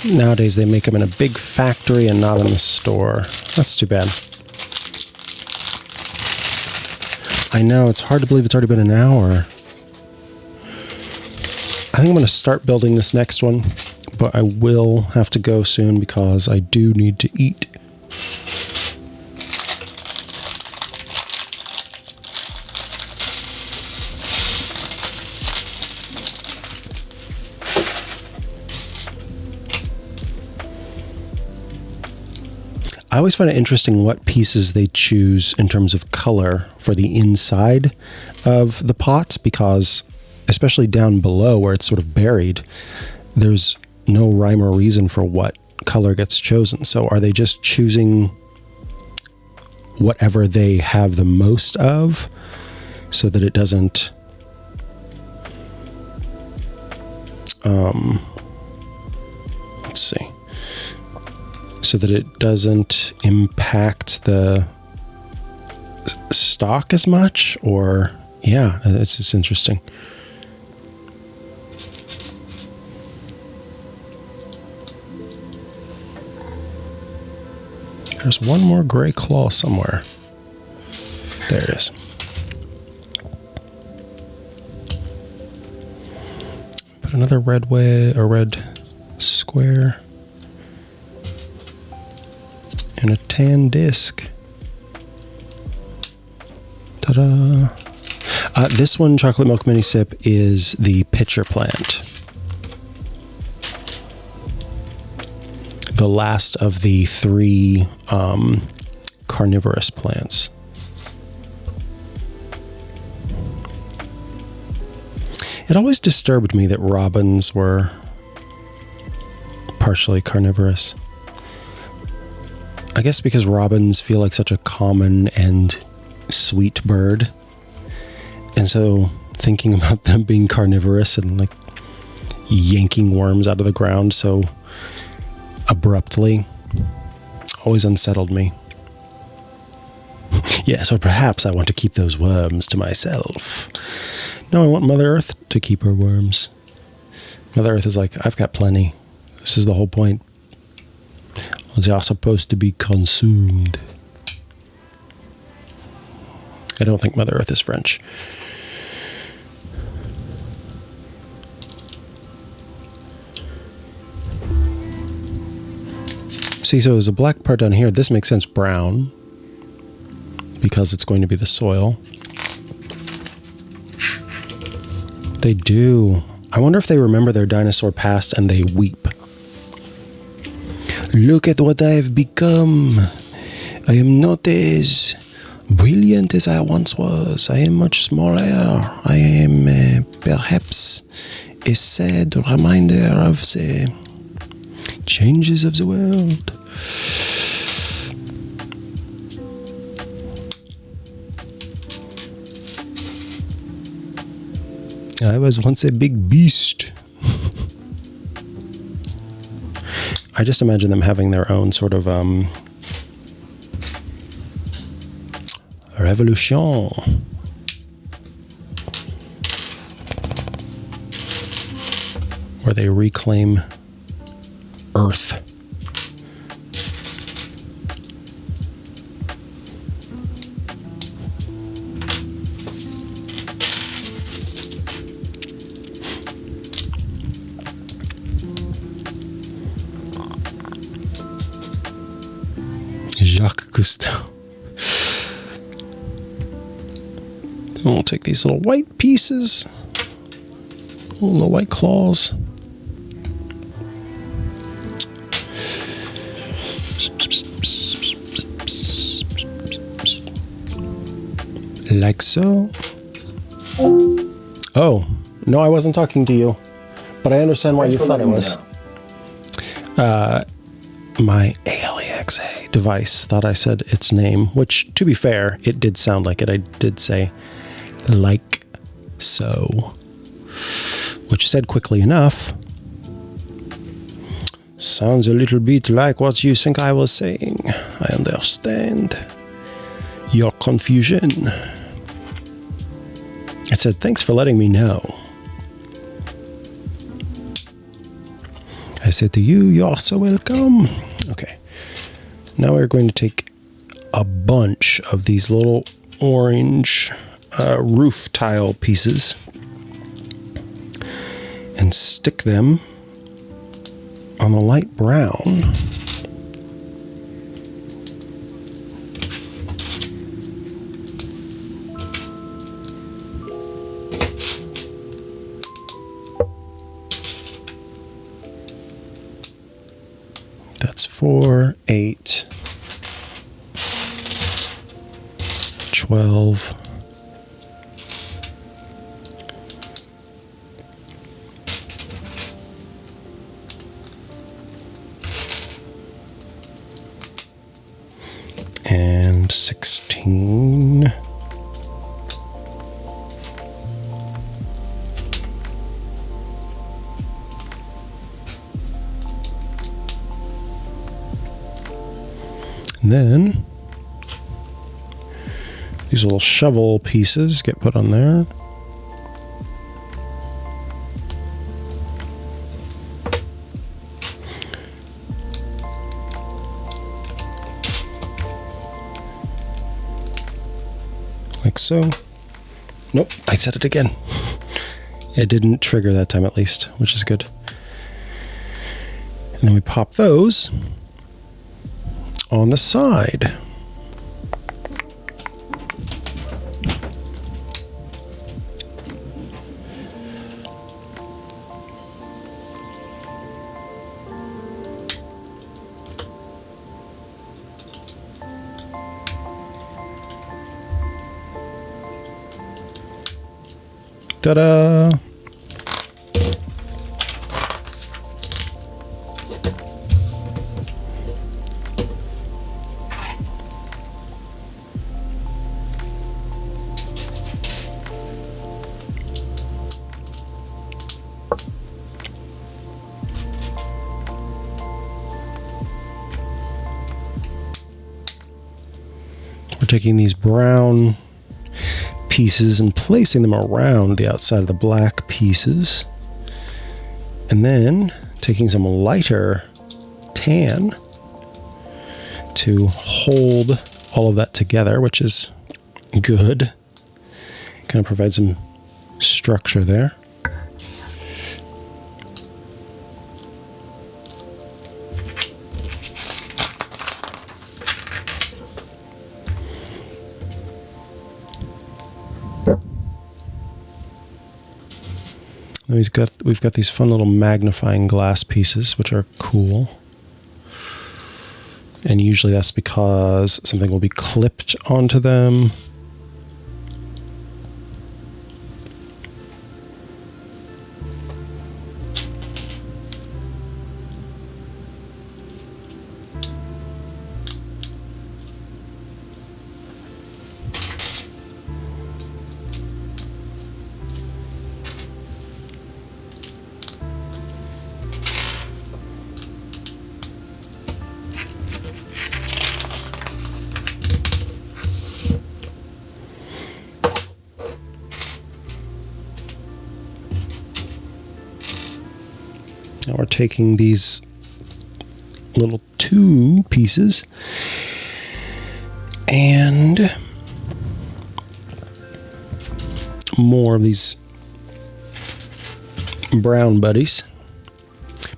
Nowadays, they make them in a big factory and not in the store. That's too bad. I know, it's hard to believe it's already been an hour. I think I'm going to start building this next one, but I will have to go soon because I do need to eat. I always find it interesting what pieces they choose in terms of color for the inside of the pot, because especially down below where it's sort of buried, there's no rhyme or reason for what color gets chosen. So are they just choosing whatever they have the most of so that it doesn't let's see. So that it doesn't impact the stock as much? Or, yeah, it's just interesting. There's one more gray claw somewhere. There it is. Put another red red square. And a tan disc. Ta-da! This one, Chocolate Milk Mini Sip, is the pitcher plant. The last of the 3 carnivorous plants. It always disturbed me that robins were partially carnivorous. I guess because robins feel like such a common and sweet bird. And so thinking about them being carnivorous and like yanking worms out of the ground so abruptly always unsettled me. Yeah, so perhaps I want to keep those worms to myself. No, I want Mother Earth to keep her worms. Mother Earth is like, I've got plenty. This is the whole point. They are supposed to be consumed. I don't think Mother Earth is French. See, so there's a black part down here. This makes sense brown because it's going to be the soil. They do. I wonder if they remember their dinosaur past and they weep. Look at what I have become. I am not as brilliant as I once was. I am much smaller. I am perhaps a sad reminder of the changes of the world. I was once a big beast. I just imagine them having their own sort of revolution. where they reclaim earth. Jacques Cousteau. Then we'll take these little white pieces, little white claws. Like so. Oh, no, I wasn't talking to you, but I understand why you thought it was. My ALEXA device thought I said its name, which, to be fair, it did sound like it. I did say, like so, which said quickly enough, sounds a little bit like what you think I was saying. I understand your confusion. It said, thanks for letting me know. I said to you, you're so welcome. Okay. Now we're going to take a bunch of these little orange roof tile pieces and stick them on the light brown. That's 4, 8, 12, and 16. And then these little shovel pieces get put on there. Like so. Nope, I said it again. It didn't trigger that time at least, which is good. And then we pop those on the side. Ta-da! We're taking these brown pieces and placing them around the outside of the black pieces, and then taking some lighter tan to hold all of that together, which is good. Kind of provides some structure there. And we've got these fun little magnifying glass pieces, which are cool. And usually that's because something will be clipped onto them. Now we're taking these little 2 pieces and more of these brown buddies.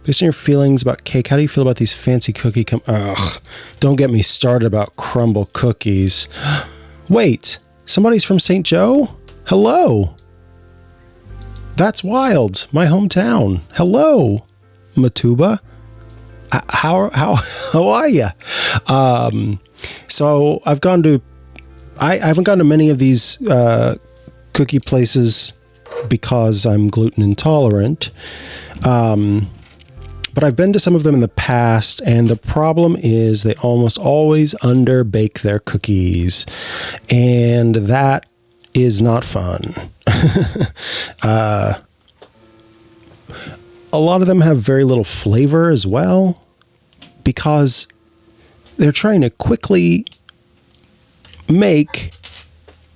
Based on your feelings about cake, how do you feel about these fancy cookie Ugh, don't get me started about crumble cookies. Wait, somebody's from St. Joe? Hello. That's wild. My hometown. Hello, Matuba. How are you? So I haven't gone to many of these cookie places because I'm gluten intolerant. But I've been to some of them in the past, and the problem is they almost always underbake their cookies, and that is not fun. A lot of them have very little flavor as well, because they're trying to quickly make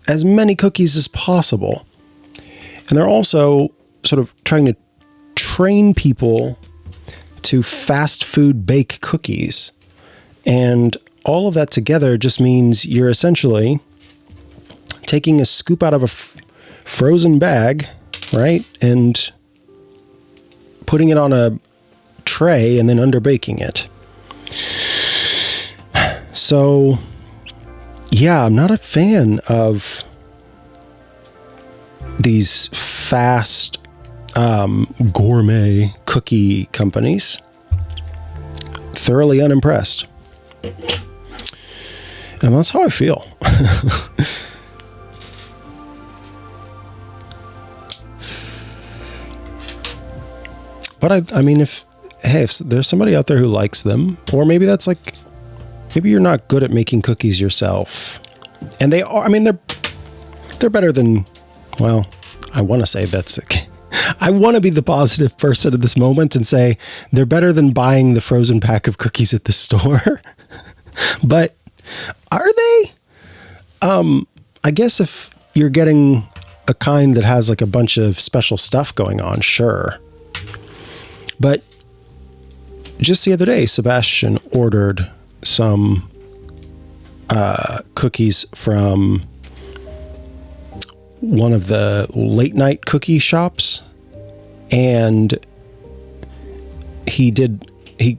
as many cookies as possible. And they're also sort of trying to train people to fast food bake cookies. And all of that together just means you're essentially taking a scoop out of a frozen bag, right? And putting it on a tray and then underbaking it. So, yeah, I'm not a fan of these fast gourmet cookie companies. Thoroughly unimpressed. And that's how I feel. But I mean, if there's somebody out there who likes them, or maybe that's like, maybe you're not good at making cookies yourself. And they are, I mean, they're better than, well, I want to say I want to be the positive person at this moment and say they're better than buying the frozen pack of cookies at the store. But are they? I guess if you're getting a kind that has like a bunch of special stuff going on, sure. But just the other day, Sebastian ordered some cookies from one of the late night cookie shops, and he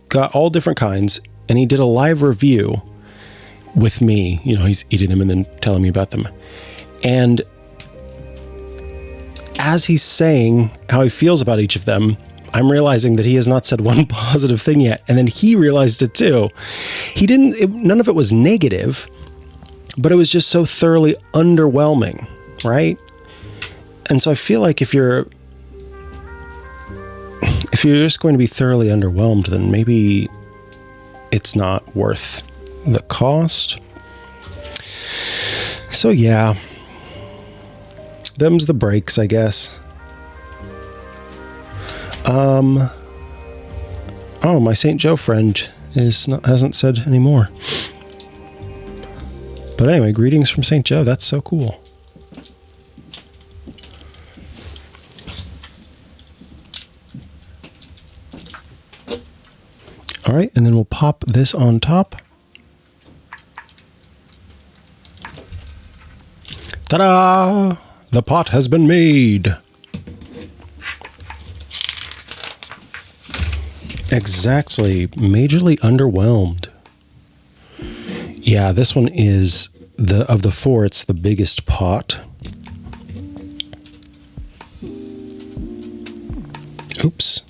got all different kinds, and he did a live review with me. You know, he's eating them and then telling me about them. And as he's saying how he feels about each of them, I'm realizing that he has not said one positive thing yet. And then he realized it too. None of it was negative, but it was just so thoroughly underwhelming, right? And so I feel like if you're just going to be thoroughly underwhelmed, then maybe it's not worth the cost. So yeah, them's the breaks, I guess. Oh, my St. Joe friend hasn't said any more. But anyway, greetings from St. Joe. That's so cool. All right, and then we'll pop this on top. Ta-da! The pot has been made. Exactly. Majorly underwhelmed. Yeah, this one is of the 4, it's the biggest pot. Oops.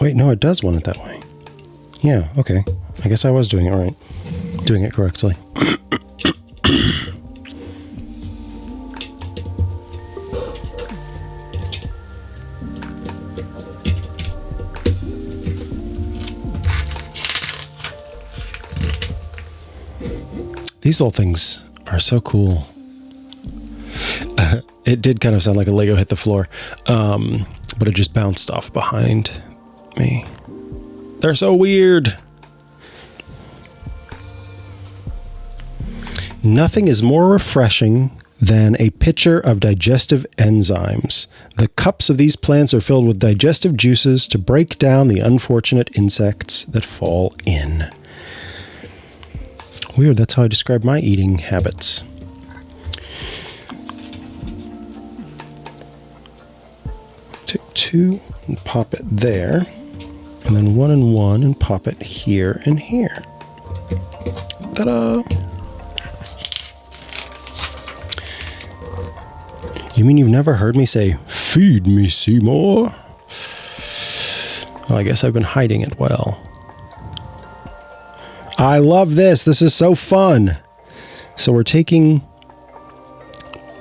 Wait, no, it does want it that way. Yeah, okay. I guess I was doing it right. Doing it correctly. These little things are so cool. It did kind of sound like a Lego hit the floor, but it just bounced off behind me. They're so weird. Nothing is more refreshing than a pitcher of digestive enzymes. The cups of these plants are filled with digestive juices to break down the unfortunate insects that fall in. Weird, that's how I describe my eating habits. Take 2 and pop it there, and then 1 and 1 and pop it here and here. Ta-da! You mean you've never heard me say, "Feed me, Seymour"? Well, I guess I've been hiding it well. I love this. This is so fun. So we're taking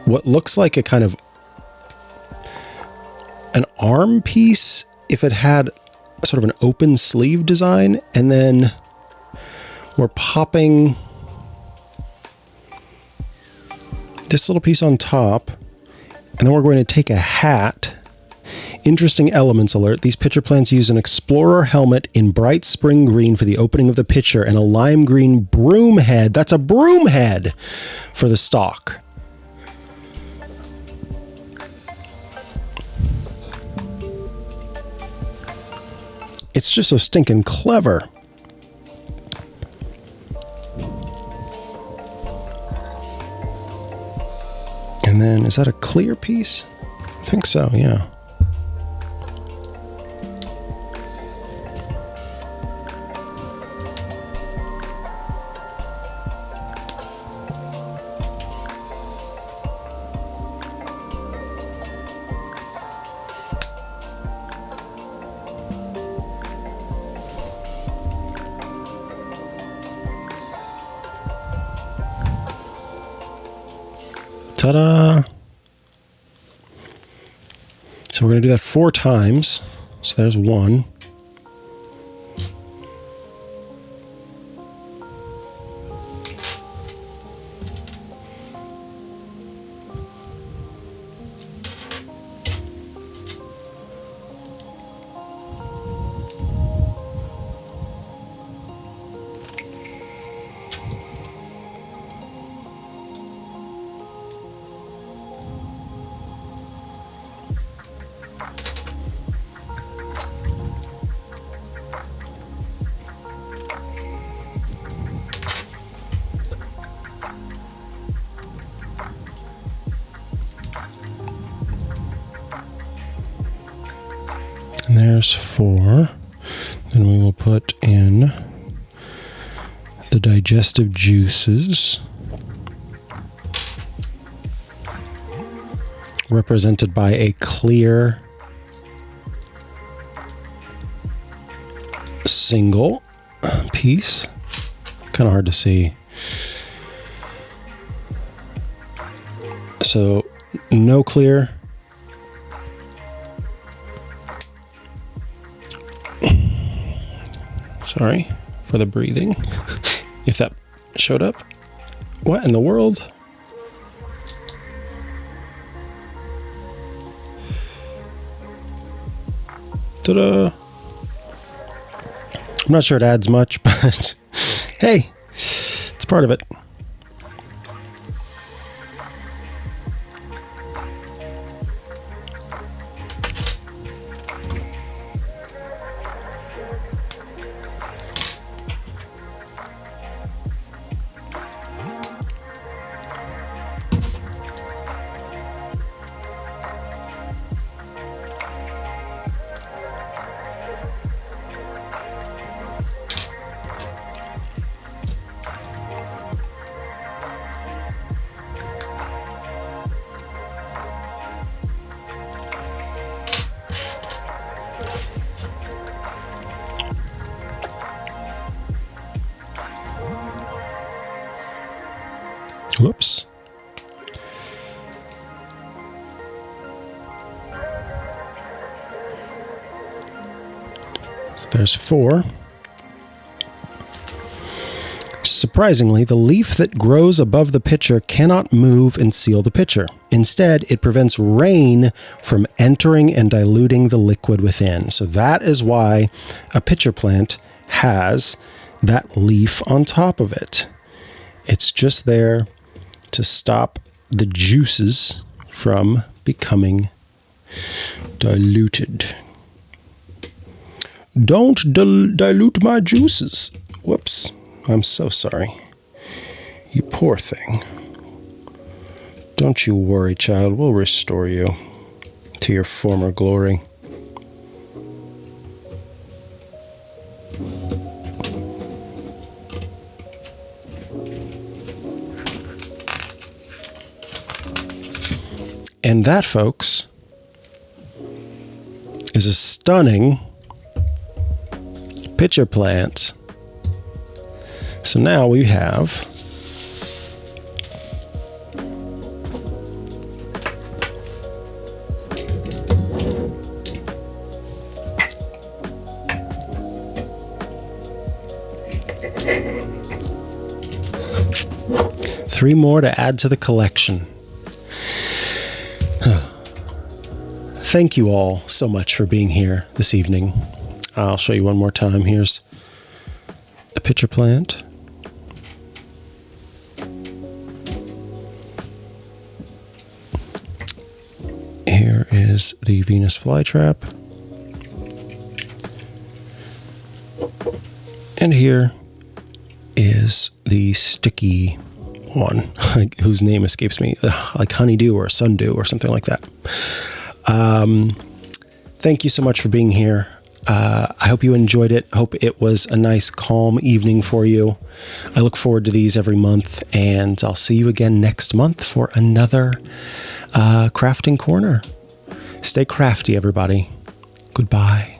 what looks like a kind of an arm piece if it had sort of an open sleeve design, and then we're popping this little piece on top, and then we're going to take a hat. Interesting elements alert. These pitcher plants use an explorer helmet in bright spring green for the opening of the pitcher and a lime green broom head. That's a broom head for the stalk. It's just so stinking clever. And then, is that a clear piece? I think so, yeah. Ta-da! So we're going to do that 4 times. So there's 1. And there's 4. Then we will put in the digestive juices, represented by a clear single piece. Kind of hard to see. So no clear. Sorry for the breathing, if that showed up. What in the world? Ta-da! I'm not sure it adds much, but hey, it's part of it. Whoops. There's 4. Surprisingly, the leaf that grows above the pitcher cannot move and seal the pitcher. Instead, it prevents rain from entering and diluting the liquid within. So that is why a pitcher plant has that leaf on top of it. It's just there to stop the juices from becoming diluted. Don't dilute my juices. Whoops. I'm so sorry. You poor thing. Don't you worry, child. We'll restore you to your former glory. And that, folks, is a stunning pitcher plant. So now we have three more to add to the collection. Thank you all so much for being here this evening. I'll show you one more time. Here's the pitcher plant. Here is the Venus flytrap. And here is the sticky one, whose name escapes me, like honeydew or sundew or something like that. Thank you so much for being here. I hope you enjoyed it. Hope it was a nice, calm evening for you. I look forward to these every month, and I'll see you again next month for another crafting corner. Stay crafty, everybody. Goodbye.